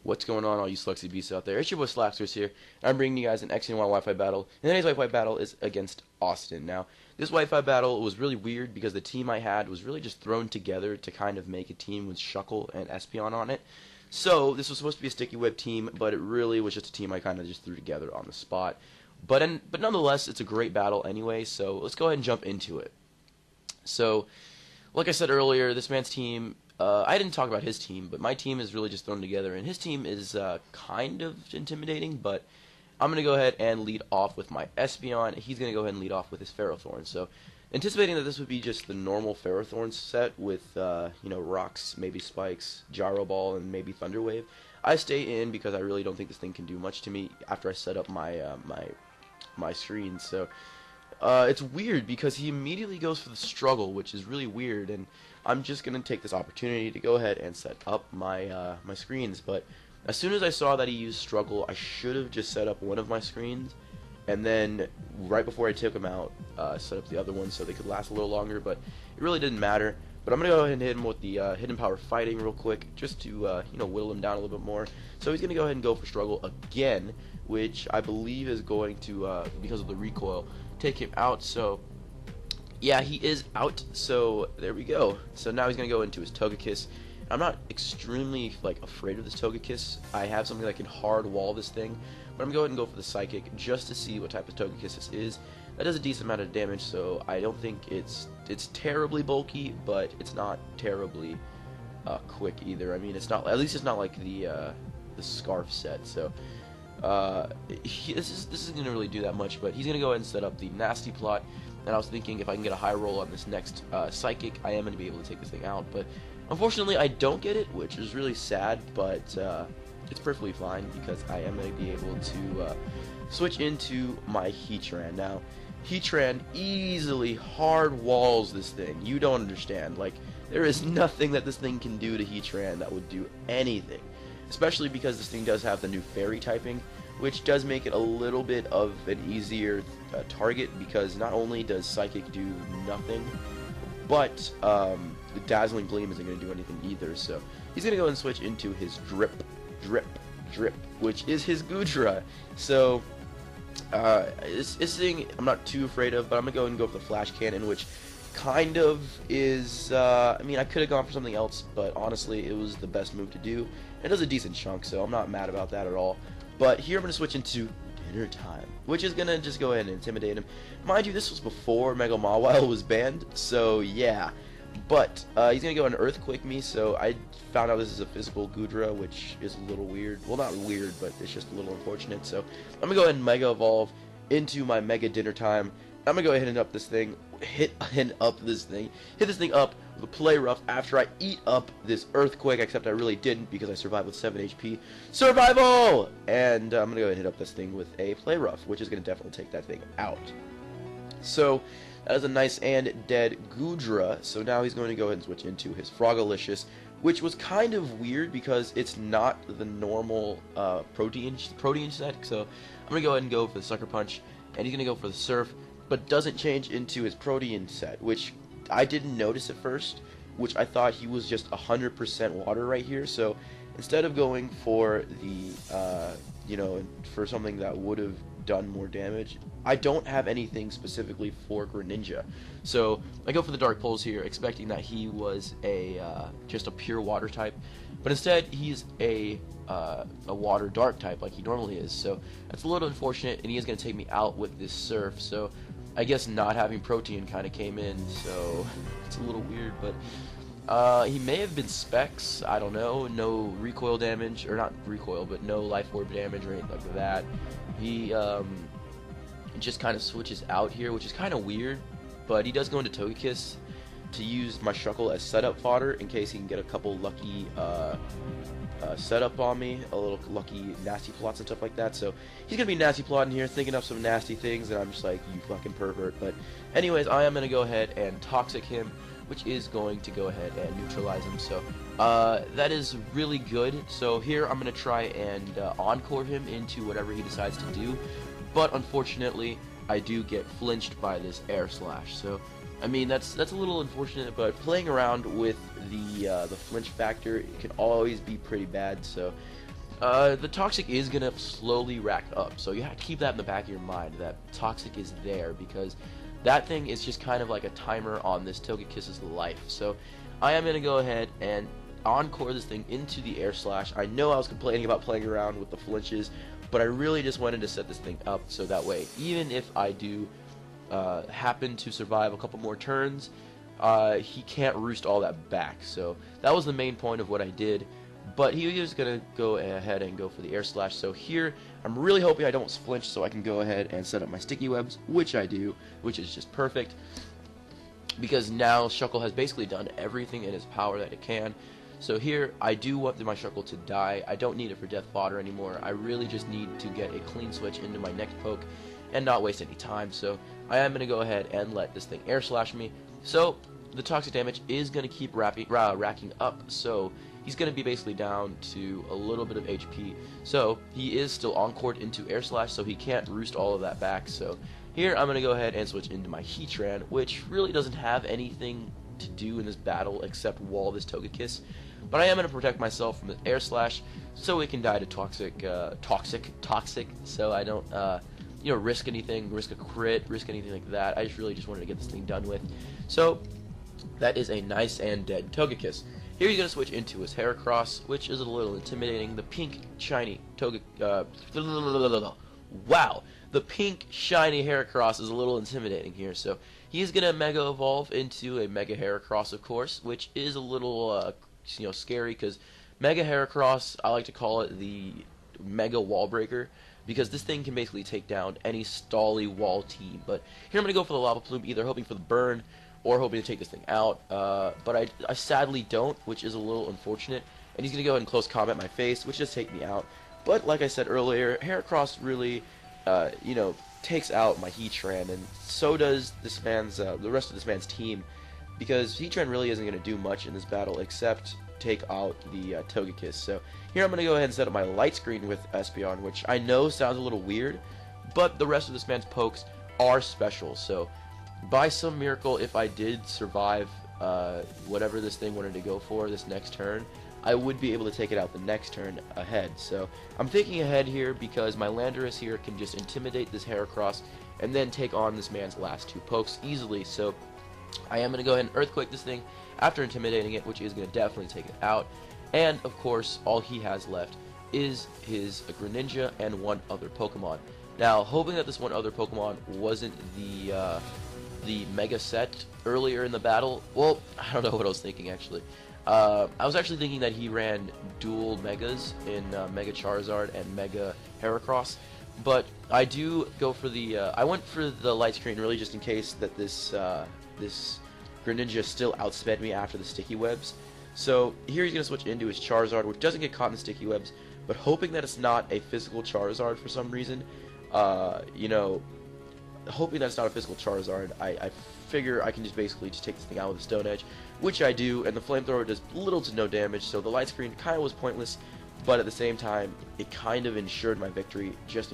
What's going on, all you Sluxy beasts out there? It's your boy Slaxorus here, and I'm bringing you guys an X and Y Wi-Fi battle. And today's Wi-Fi battle is against Austin. Now, this Wi-Fi battle was really weird because the team I had was really just thrown together to kind of make a team with Shuckle and Espeon on it. So, this was supposed to be a sticky web team, but it really was just a team I kind of just threw together on the spot. But nonetheless, it's a great battle anyway, so let's go ahead and jump into it. So, like I said earlier, this man's team, I didn't talk about his team, but my team is really just thrown together, and his team is kind of intimidating, but I'm going to go ahead and lead off with my Espeon. He's going to go ahead and lead off with his Ferrothorn. So, anticipating that this would be just the normal Ferrothorn set with, rocks, maybe spikes, Gyro Ball, and maybe Thunder Wave, I stay in because I really don't think this thing can do much to me after I set up my screen. So, it's weird because he immediately goes for the struggle, which is really weird, and I'm just going to take this opportunity to go ahead and set up my my screens. But as soon as I saw that he used struggle, I should have just set up one of my screens, and then right before I took him out, set up the other one so they could last a little longer, but it really didn't matter. But I'm going to go ahead and hit him with the Hidden Power Fighting real quick, just to whittle him down a little bit more. So he's going to go ahead and go for struggle again, which I believe is going to, because of the recoil, take him out. So yeah, he is out, so there we go. So now he's going to go into his Togekiss. I'm not extremely afraid of this Togekiss. I have something that can hard wall this thing, but I'm going to go ahead and go for the Psychic just to see what type of Togekiss this is. That does a decent amount of damage, so I don't think it's terribly bulky, but it's not terribly quick either. I mean, it's not, at least it's not like the Scarf set. So this isn't going to really do that much, but he's going to go ahead and set up the Nasty Plot. And I was thinking if I can get a high roll on this next Psychic, I am going to be able to take this thing out. But unfortunately, I don't get it, which is really sad, but it's perfectly fine because I am going to be able to switch into my Heatran. Now, Heatran easily hard walls this thing. You don't understand. There is nothing that this thing can do to Heatran that would do anything. Especially because this thing does have the new Fairy typing, which does make it a little bit of an easier target, because not only does Psychic do nothing, but the Dazzling Gleam isn't going to do anything either. So he's going to go and switch into his Drip, which is his Goodra. So this thing I'm not too afraid of, but I'm going to go and go for the Flash Cannon, which kind of is, I mean, I could have gone for something else, but honestly, it was the best move to do. It does a decent chunk, so I'm not mad about that at all. But here I'm going to switch into Dinner Time, which is going to just go ahead and intimidate him. Mind you, this was before Mega Mawile was banned, so yeah. But he's going to go and Earthquake me, so I found out this is a physical Goodra, which is a little weird. Well, not weird, but it's just a little unfortunate. So I'm going to go ahead and Mega Evolve into my Mega Dinner Time. I'm going to go ahead and hit this thing up with a Play Rough after I eat up this Earthquake, except I really didn't because I survived with 7 HP. Survival! And I'm going to go ahead and hit up this thing with a Play Rough, which is going to definitely take that thing out. So that is a nice and dead Goodra. So now he's going to go ahead and switch into his Frogalicious, which was kind of weird because it's not the normal Protean set. So I'm going to go ahead and go for the Sucker Punch, and he's going to go for the Surf, but doesn't change into his Protean set, which I didn't notice at first, which I thought he was just 100% water right here. So instead of going for the, for something that would have done more damage, I don't have anything specifically for Greninja. So I go for the Dark Pulse here, expecting that he was just a pure water type, but instead he's a water dark type like he normally is. So that's a little unfortunate, and he is going to take me out with this Surf. So I guess not having Protean kind of came in, so it's a little weird, but he may have been Specs, I don't know. No recoil damage, or not recoil, but no Life Orb damage or anything like that. He just kind of switches out here, which is kind of weird, but he does go into Togekiss to use my Shuckle as setup fodder in case he can get a couple lucky setup on me, a little lucky Nasty Plots and stuff like that. So he's gonna be Nasty Plotting here, thinking up some nasty things, and I'm just like, you fucking pervert. But anyways, I am gonna go ahead and Toxic him, which is going to go ahead and neutralize him. So that is really good. So here I'm gonna try and Encore him into whatever he decides to do, but unfortunately I do get flinched by this Air Slash. So I mean, that's a little unfortunate, but playing around with the flinch factor, it can always be pretty bad. So The toxic is gonna slowly rack up, so you have to keep that in the back of your mind, that toxic is there, because that thing is just kind of like a timer on this Togekiss's life. So I am gonna go ahead and encore this thing into the air slash. I know I was complaining about playing around with the flinches, but I really just wanted to set this thing up so that way, even if I do happen to survive a couple more turns, he can't roost all that back. So that was the main point of what I did. But he was going to go ahead and go for the air slash. So here, I'm really hoping I don't flinch so I can go ahead and set up my sticky webs, which I do, which is just perfect. Because now Shuckle has basically done everything in his power that it can. So here, I do want my Shuckle to die. I don't need it for death fodder anymore. I really just need to get a clean switch into my next poke and not waste any time. So I am going to go ahead and let this thing air slash me. So the toxic damage is going to keep racking up. So he's going to be basically down to a little bit of HP. So he is still encored into air slash, so he can't roost all of that back. So here I'm going to go ahead and switch into my Heatran, which really doesn't have anything to do in this battle except wall this Togekiss. But I am going to protect myself from the air slash so it can die to toxic, so I don't risk anything, risk a crit, risk anything like that. I just really wanted to get this thing done with. So that is a nice and dead Togekiss. Here he's going to switch into his Heracross, which is a little intimidating. The pink shiny wow! The pink shiny Heracross is a little intimidating here. So he's going to Mega Evolve into a Mega Heracross, of course, which is a little scary, because Mega Heracross, I like to call it the Mega Wall Breaker, because this thing can basically take down any stally wall team. But here I'm going to go for the Lava Plume, either hoping for the burn or hoping to take this thing out, but I sadly don't, which is a little unfortunate. And he's going to go ahead and close combat my face, which does take me out. But like I said earlier, Heracross really, takes out my Heatran, and so does this man's, the rest of this man's team, because Heatran really isn't going to do much in this battle except take out the Togekiss. So here I'm going to go ahead and set up my light screen with Espeon, which I know sounds a little weird, but the rest of this man's pokes are special. So by some miracle, if I did survive whatever this thing wanted to go for this next turn, I would be able to take it out the next turn ahead. So I'm thinking ahead here because my Landorus here can just intimidate this Heracross and then take on this man's last two pokes easily. So I am going to go ahead and Earthquake this thing after intimidating it, which is going to definitely take it out. And of course, all he has left is his Greninja and one other Pokemon. Now, hoping that this one other Pokemon wasn't the Mega set earlier in the battle. Well, I don't know what I was thinking actually. I was actually thinking that he ran dual Megas in Mega Charizard and Mega Heracross, but I do go for the I went for the light screen really just in case that this Greninja still outsped me after the sticky webs. So here he's going to switch into his Charizard, which doesn't get caught in the sticky webs, but hoping that it's not a physical Charizard for some reason, hoping that's not a physical Charizard, I figure I can just basically take this thing out with a Stone Edge, which I do, and the Flamethrower does little to no damage, so the light screen kind of was pointless, but at the same time, it kind of ensured my victory just